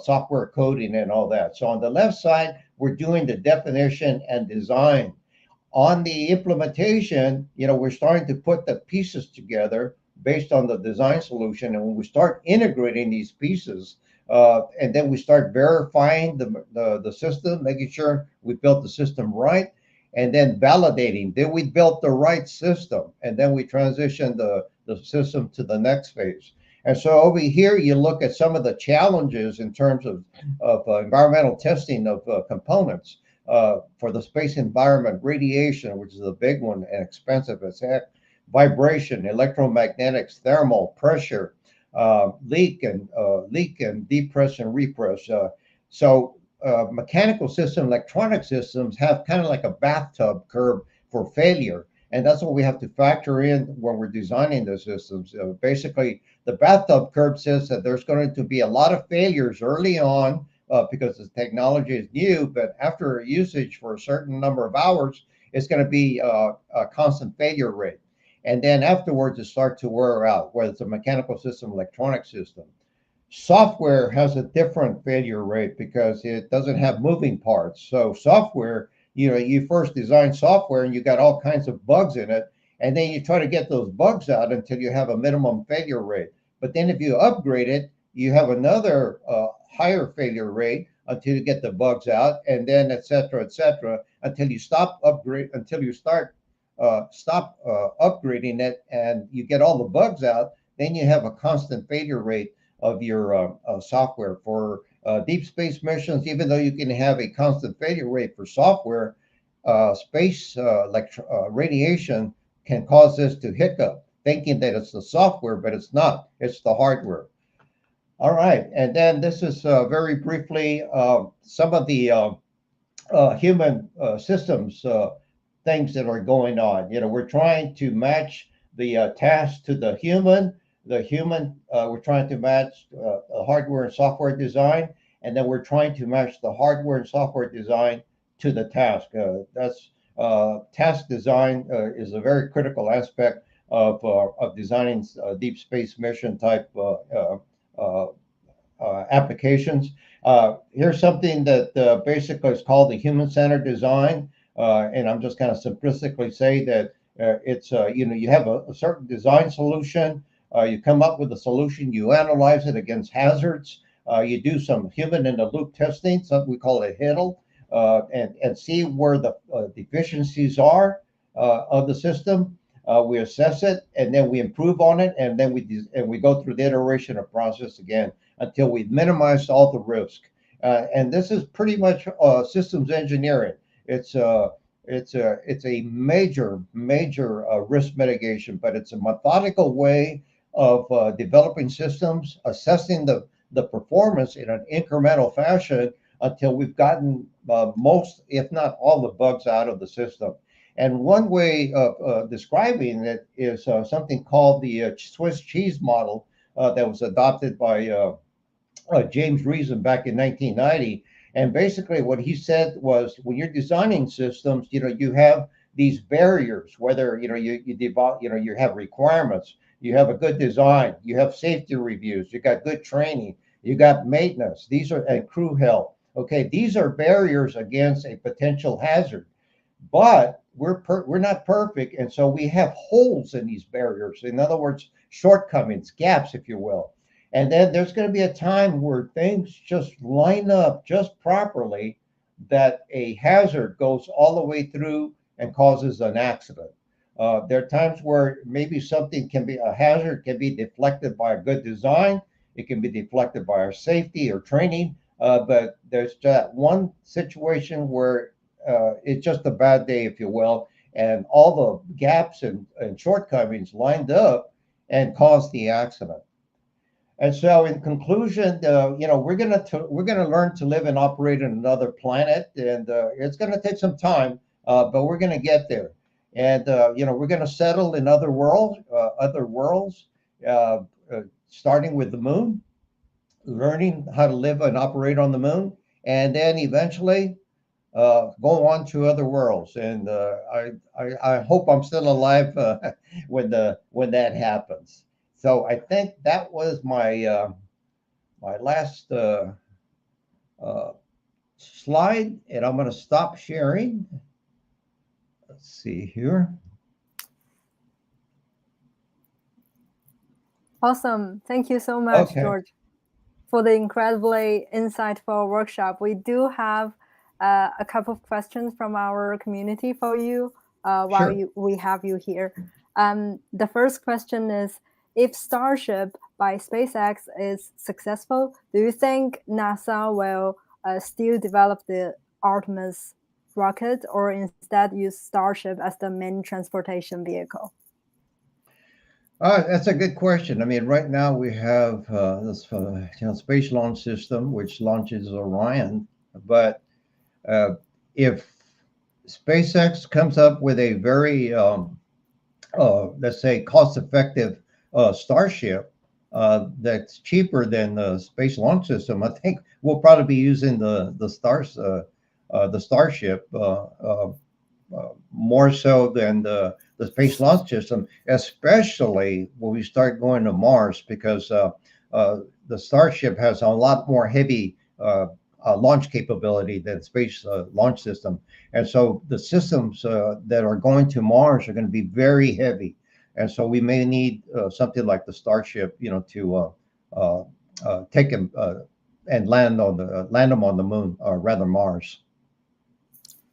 software coding and all that. So on the left side, we're doing the definition and design. On the implementation, we're starting to put the pieces together based on the design solution. And when we start integrating these pieces, and then we start verifying the system, making sure we built the system right, and then validating, did we build the right system? And then we transition the system to the next phase. And so over here, you look at some of the challenges in terms of environmental testing of components for the space environment, radiation, which is a big one and expensive as heck, vibration, electromagnetics, thermal, pressure, leak and depress and repress. So mechanical system, electronic systems have kind of like a bathtub curve for failure. And that's what we have to factor in when we're designing the systems. Basically, the bathtub curve says that there's going to be a lot of failures early on because the technology is new, but after usage for a certain number of hours, it's going to be a constant failure rate. And then afterwards, it starts to wear out, whether it's a mechanical system, electronic system. Software has a different failure rate because it doesn't have moving parts. So software, you first design software and you got all kinds of bugs in it, and then you try to get those bugs out until you have a minimum failure rate. But then if you upgrade it, you have another higher failure rate until you get the bugs out, and then et cetera, until you stop upgrading it and you get all the bugs out. Then you have a constant failure rate of your software. For deep space missions, even though you can have a constant failure rate for software, space radiation can cause this to hiccup, thinking that it's the software, but it's not. It's the hardware. All right, and then this is very briefly some of the human systems things that are going on. We're trying to match the task to the human. We're trying to match hardware and software design, and then we're trying to match the hardware and software design to the task. That's task design is a very critical aspect of designing deep space mission type applications. Here's something that basically is called the human-centered design, and I'm just kind of simplistically say that it's you have a certain design solution. You come up with a solution, you analyze it against hazards, you do some human in the loop testing, something we call a HITL, and see where the deficiencies are of the system. We assess it, and then we improve on it, and then we go through the iteration of process again until we've minimized all the risk. And this is pretty much systems engineering. It's it's a major risk mitigation, but it's a methodical way of developing systems, assessing the performance in an incremental fashion until we've gotten most, if not all, the bugs out of the system. And one way of describing it is something called the Swiss cheese model that was adopted by James Reason back in 1990. And basically, what he said was, when you're designing systems, you have these barriers. Whether you develop, you have requirements, you have a good design, you have safety reviews, you got good training, you got maintenance. These are and crew health. Okay, these are barriers against a potential hazard, but we're not perfect, and so we have holes in these barriers. In other words, shortcomings, gaps, if you will. And then there's going to be a time where things just line up just properly, that a hazard goes all the way through and causes an accident. There are times where maybe a hazard can be deflected by a good design. It can be deflected by our safety or training. But there's that one situation where it's just a bad day, if you will, and all the gaps and shortcomings lined up and caused the accident. And so, in conclusion, we're gonna learn to live and operate in another planet, and it's gonna take some time, but we're gonna get there. And we're gonna settle in other worlds, uh, starting with the moon, learning how to live and operate on the moon, and then eventually go on to other worlds. And I hope I'm still alive when that happens. So I think that was my last uh, slide, and I'm going to stop sharing. Let's see here. Awesome. Thank you so much, Okay, George, for the incredibly insightful workshop. We do have a couple of questions from our community for you while sure. we have you here. The first question is, if Starship by SpaceX is successful, do you think NASA will still develop the Artemis rocket, or instead use Starship as the main transportation vehicle? That's a good question. I mean, right now we have this space launch system which launches Orion, but uh, if SpaceX comes up with a very let's say, cost-effective Starship that's cheaper than the Space Launch System, I think we'll probably be using the Starship more so than the Space Launch System, especially when we start going to Mars, because the Starship has a lot more heavy launch capability than Space Launch System. And so the systems that are going to Mars are going to be very heavy. And so we may need something like the Starship, to take them and land them on the moon, or rather Mars.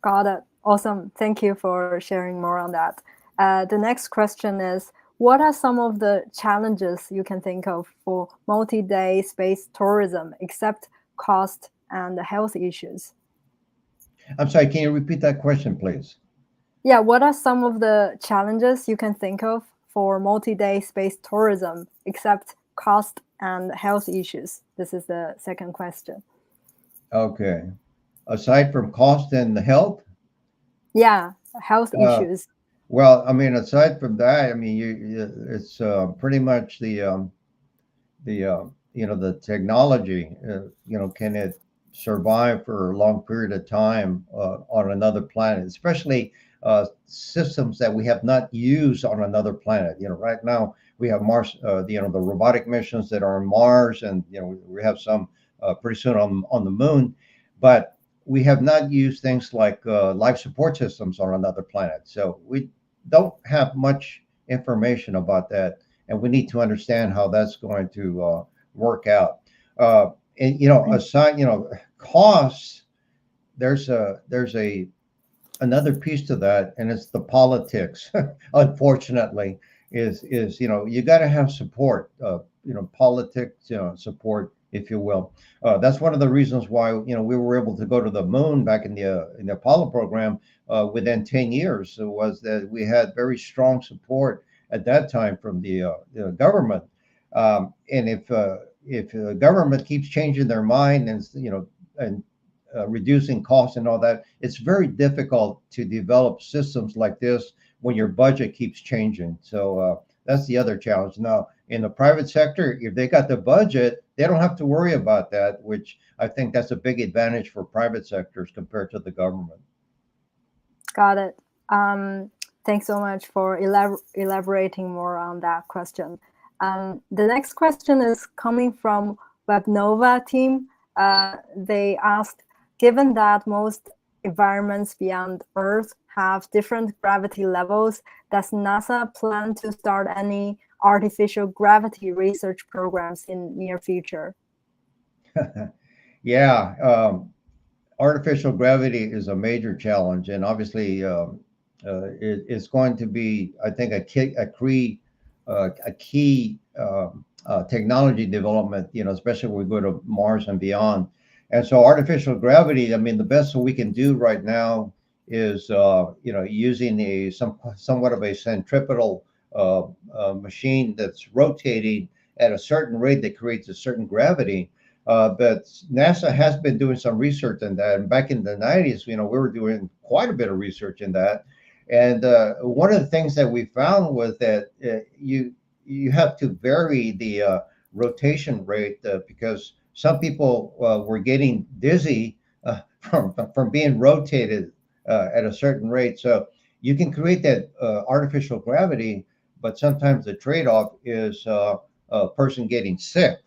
Got it. Awesome. Thank you for sharing more on that. The next question is, what are some of the challenges you can think of for multi-day space tourism, except cost and health issues? I'm sorry, can you repeat that question, please? Yeah, what are some of the challenges you can think of for multi-day space tourism, except cost and health issues? This is the second question. Okay. Aside from cost and the health, Yeah, health uh, issues. well, I mean, aside from that, I mean, it's pretty much the technology. Can it survive for a long period of time on another planet, especially systems that we have not used on another planet? Right now we have Mars, the robotic missions that are on Mars, and we have some pretty soon on the moon, but we have not used things like life support systems on another planet. So we don't have much information about that, and we need to understand how that's going to work out. And aside, costs, there's a another piece to that, and it's the politics. Unfortunately, is you got to have support. Politics, support if you will. That's one of the reasons why we were able to go to the moon back in the Apollo program within 10 years. It was that we had very strong support at that time from the government. And if the government keeps changing their mind and reducing costs and all that, it's very difficult to develop systems like this when your budget keeps changing. So that's the other challenge. Now, in the private sector, if they got the budget, they don't have to worry about that, which I think that's a big advantage for private sectors compared to the government. Got it. Thanks so much for elaborating more on that question. The next question is coming from WebNova team. They asked, given that most environments beyond Earth have different gravity levels, does NASA plan to start any artificial gravity research programs in near future? Yeah, artificial gravity is a major challenge, and obviously it's going to be, I think, a key technology development. Especially when we go to Mars and beyond. And so, artificial gravity. I mean, the best we can do right now is using somewhat of a centripetal machine that's rotating at a certain rate that creates a certain gravity. But NASA has been doing some research in that. And back in the 90s, we were doing quite a bit of research in that. And one of the things that we found was that you have to vary the rotation rate because some people were getting dizzy from being rotated at a certain rate. So you can create that artificial gravity, but sometimes the trade-off is a person getting sick.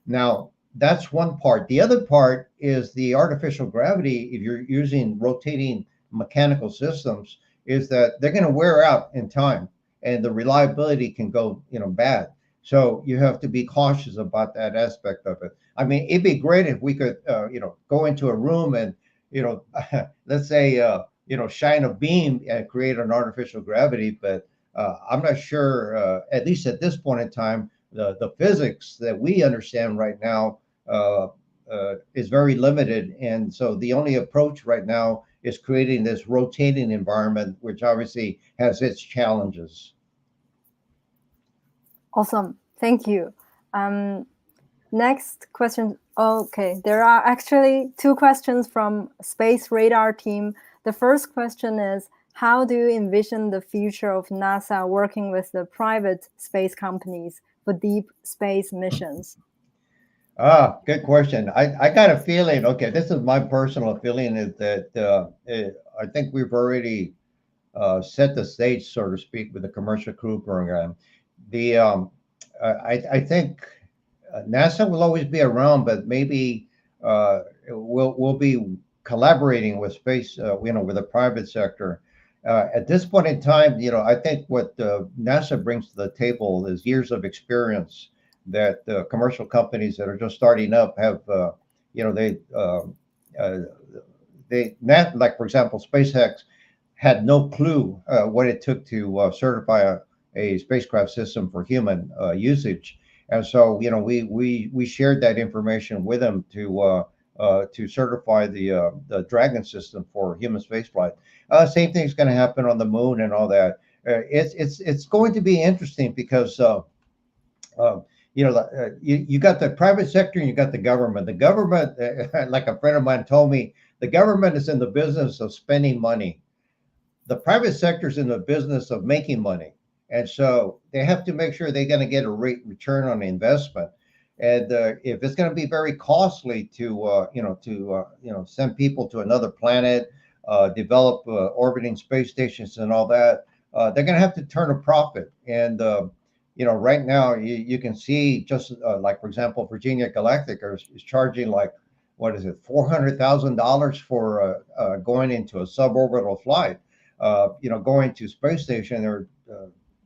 Now, that's one part. The other part is the artificial gravity. If you're using rotating mechanical systems, is that they're going to wear out in time, and the reliability can go, bad. So you have to be cautious about that aspect of it. I mean, it'd be great if we could, go into a room and, let's say, shine a beam and create an artificial gravity. But I'm not sure, at least at this point in time, the physics that we understand right now is very limited. And so the only approach right now is creating this rotating environment, which obviously has its challenges. Awesome. Thank you. Next question. Okay, there are actually two questions from Space Radar team. The first question is, how do you envision the future of NASA working with the private space companies for deep space missions? Good question. I got a feeling, okay, this is my personal feeling, is that I think we've already set the stage, so to speak, with the Commercial Crew Program. I think NASA will always be around, but maybe we'll be collaborating with space, with the private sector. At this point in time, I think what NASA brings to the table is years of experience that commercial companies that are just starting up have. Like, for example, SpaceX had no clue what it took to certify a spacecraft system for human usage. And so, we shared that information with them to certify the Dragon system for human spaceflight. Same thing's going to happen on the moon and all that. It's going to be interesting because you got the private sector and you got the government. The government, like a friend of mine told me, the government is in the business of spending money. The private sector is in the business of making money. And so they have to make sure they're going to get a return on investment. And if it's going to be very costly to send people to another planet, develop orbiting space stations and all that, they're going to have to turn a profit. And right now you can see just like, for example, Virginia Galactic is charging like, what is it, $400,000 for going into a suborbital flight. Going to space station,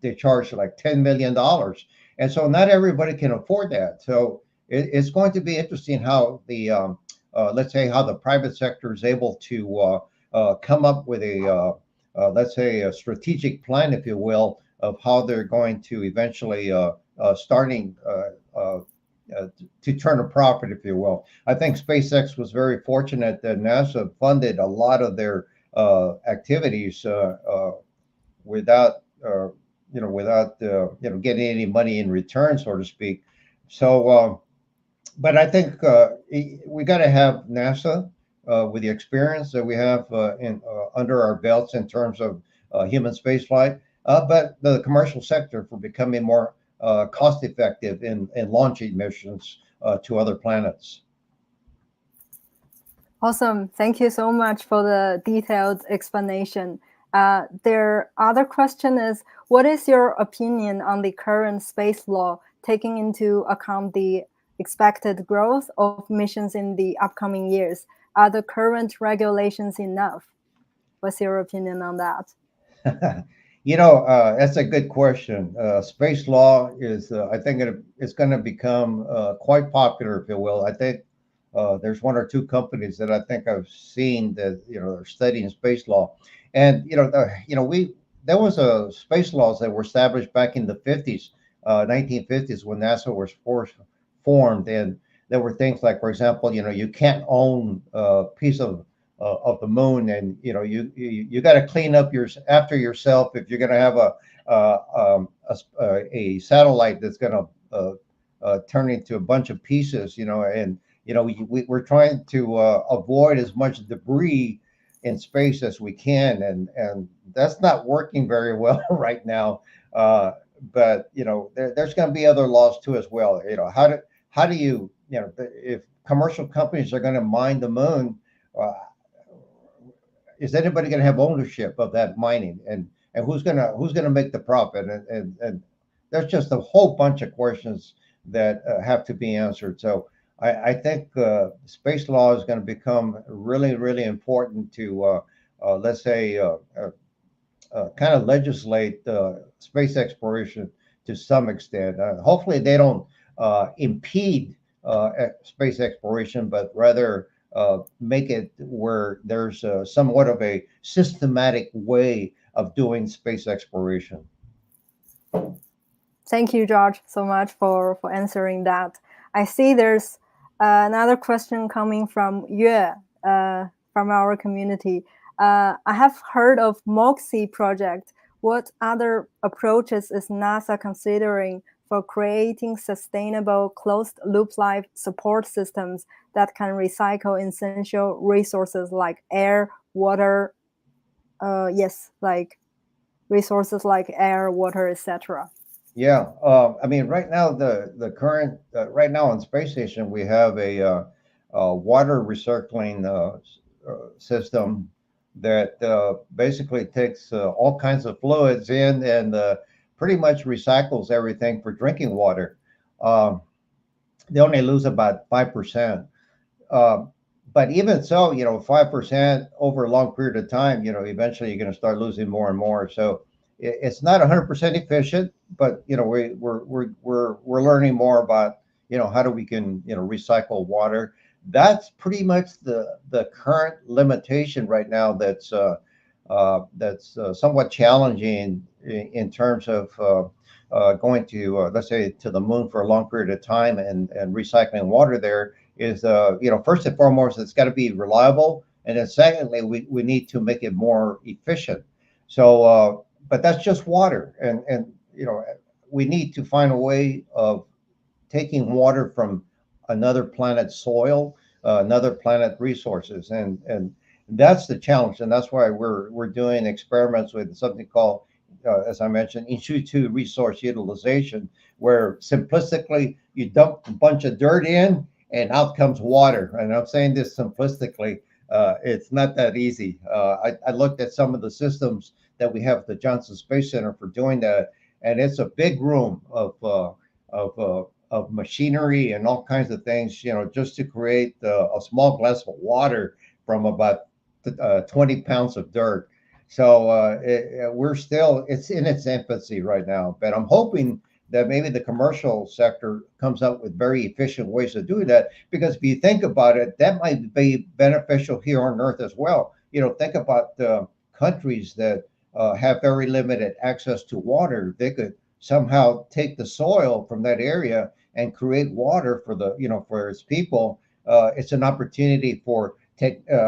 they charge like $10 million. And so not everybody can afford that. So it's going to be interesting how let's say how the private sector is able to come up with let's say a strategic plan, if you will, of how they're going to eventually starting to turn a profit, if you will. I think SpaceX was very fortunate that NASA funded a lot of their activities without without getting any money in return, so to speak. So, but I think we got to have NASA with the experience that we have in under our belts in terms of human spaceflight, but the commercial sector for becoming more cost effective in launching missions to other planets. Awesome. Thank you so much for the detailed explanation. Their other question is, what is your opinion on the current space law, taking into account the expected growth of missions in the upcoming years? Are the current regulations enough? What's your opinion on that? That's a good question. Space law is, I think it's going to become quite popular, if you will. I think there's one or two companies that I think I've seen that are studying space law, and we there was a space laws that were established back in the 50s, 1950s when NASA was formed, and there were things like, for example, you can't own a piece of the moon, and you got to clean up after yourself if you're going to have a satellite that's going to turn into a bunch of pieces, and we're trying to avoid as much debris in space as we can, and that's not working very well right now. But there's going to be other laws too as well. How do you if commercial companies are going to mine the moon, uh, is anybody going to have ownership of that mining, and who's gonna make the profit, and there's just a whole bunch of questions that have to be answered. So I think space law is going to become really, really important to let's say kind of legislate space exploration to some extent. Hopefully they don't impede space exploration, but rather make it where there's somewhat of a systematic way of doing space exploration. Thank you, George, so much for answering that. I see there's another question coming from Yue from our community. I have heard of MOXIE project. What other approaches is NASA considering for creating sustainable closed-loop life support systems that can recycle essential resources like air, water, like resources like air, water, etc. Yeah, I mean, right now the current right now on space station we have a water recycling system that basically takes all kinds of fluids in and pretty much recycles everything for drinking water. Um, they only lose about 5%. Uh, but even so, 5% over a long period of time, eventually you're going to start losing more and more. So it's not 100% efficient, but we're learning more about how do we can recycle water. That's pretty much the current limitation right now. That's somewhat challenging in terms of going to let's say to the moon for a long period of time and recycling water there is first and foremost it's got to be reliable, and then secondly we need to make it more efficient. So but that's just water, and we need to find a way of taking water from another planet's soil, another planet resources, and that's the challenge, and that's why we're doing experiments with something called, as I mentioned, in situ resource utilization, where simplistically you dump a bunch of dirt in, and out comes water. And I'm saying this simplistically. It's not that easy. I looked at some of the systems that we have at the Johnson Space Center for doing that, and it's a big room of machinery and all kinds of things, just to create a small glass of water from about 20 pounds of dirt. So it's in its infancy right now, but I'm hoping that maybe the commercial sector comes up with very efficient ways of doing that. Because if you think about it, that might be beneficial here on Earth as well. Think about countries that have very limited access to water. They could somehow take the soil from that area and create water for the for its people, it's an opportunity for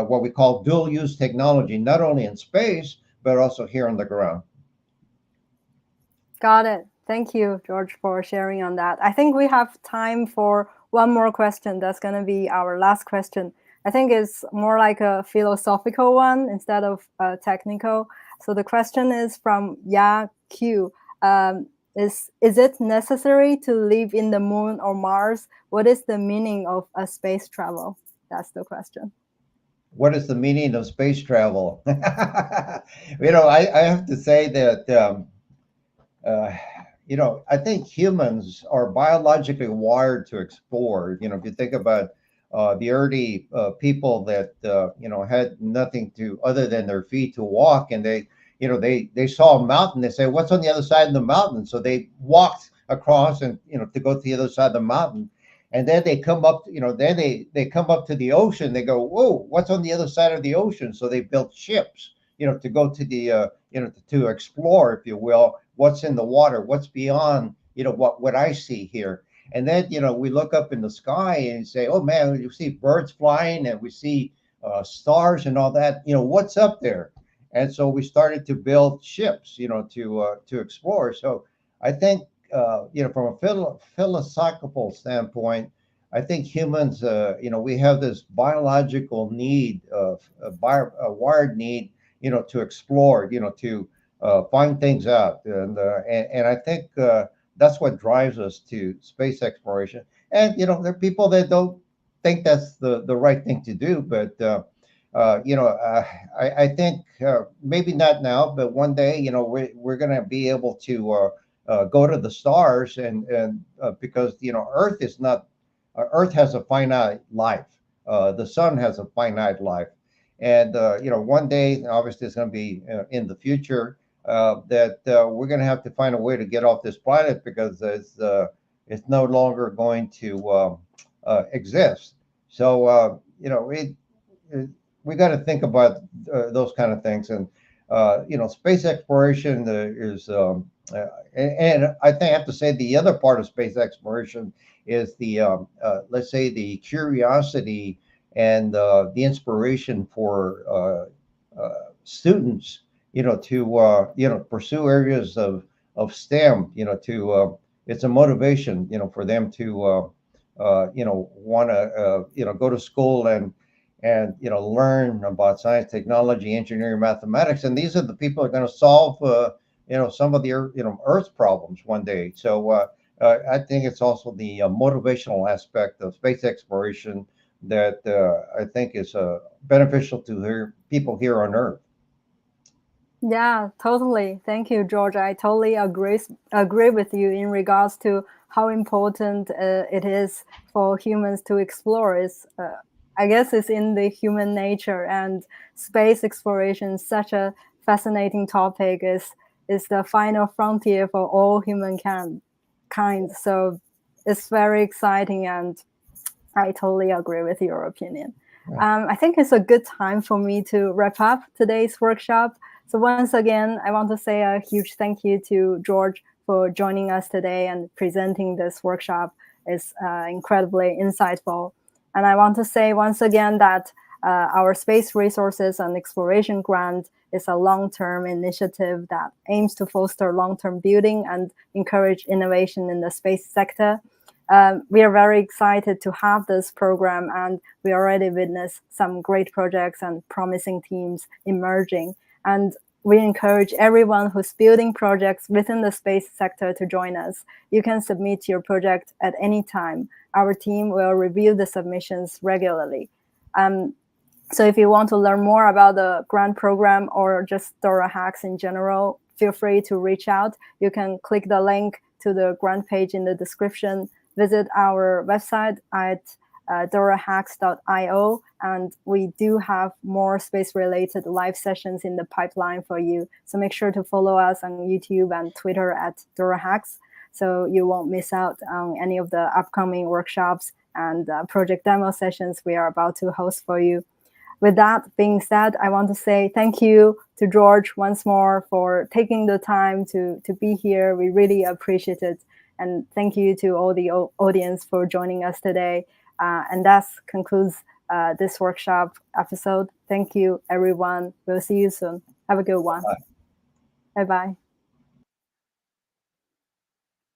what we call dual use technology, not only in space but also here on the ground. Got it. Thank you, George, for sharing on that. I think we have time for one more question. That's going to be our last question. I think it's more like a philosophical one instead of technical. So the question is from Ya Q. Is it necessary to live in the moon or Mars? What is the meaning of a space travel? That's the question. What is the meaning of space travel? I have to say that uh, I think humans are biologically wired to explore. If you think about the early people that had nothing to other than their feet to walk, and they saw a mountain. They say, "What's on the other side of the mountain?" So they walked across, and to go to the other side of the mountain, and then they come up. Then they come up to the ocean. They go, "Whoa, what's on the other side of the ocean?" So they built ships, to go to the to explore, if you will, what's in the water, what's beyond, what I see here. And then, we look up in the sky and say, oh man, you see birds flying and we see stars and all that, what's up there? And so we started to build ships, to explore. So I think, from a philosophical standpoint, I think humans, we have this biological need, a wired need, to explore, to find things out, and I think that's what drives us to space exploration. And there are people that don't think that's the right thing to do, but I think maybe not now, but one day, we're going to be able to go to the stars, and because Earth is not Earth has a finite life. The sun has a finite life. And one day, obviously, it's going to be in the future that we're going to have to find a way to get off this planet, because it's no longer going to exist. So we got to think about those kind of things. And space exploration is, and I think I have to say the other part of space exploration is the let's say the curiosity and the inspiration for students, to pursue areas of STEM. To It's a motivation, for them to want to go to school and learn about science, technology, engineering, mathematics, and these are the people who are going to solve some of the Earth's problems one day. So I think it's also the motivational aspect of space exploration that I think is beneficial to people here on Earth. Yeah, totally. Thank you, George. I totally agree with you in regards to how important it is for humans to explore. I guess it's in the human nature, and space exploration is such a fascinating topic. Is the final frontier for all humankind. So it's very exciting, and I totally agree with your opinion. I think it's a good time for me to wrap up today's workshop. So once again, I want to say a huge thank you to George for joining us today and presenting this workshop. It's incredibly insightful. And I want to say once again that our Space Resources and Exploration Grant is a long-term initiative that aims to foster long-term building and encourage innovation in the space sector. We are very excited to have this program, and we already witnessed some great projects and promising teams emerging. And we encourage everyone who's building projects within the space sector to join us. You can submit your project at any time. Our team will review the submissions regularly. So if you want to learn more about the grant program or just DoraHacks in general, feel free to reach out. You can click the link to the grant page in the description. Visit our website at DoraHacks.io, and we do have more space-related live sessions in the pipeline for you. So make sure to follow us on YouTube and Twitter at DoraHacks, so you won't miss out on any of the upcoming workshops and project demo sessions we are about to host for you. With that being said, I want to say thank you to George once more for taking the time to be here. We really appreciate it. And thank you to all the audience for joining us today. And that concludes this workshop episode. Thank you, everyone. We'll see you soon. Have a good one. Bye-bye.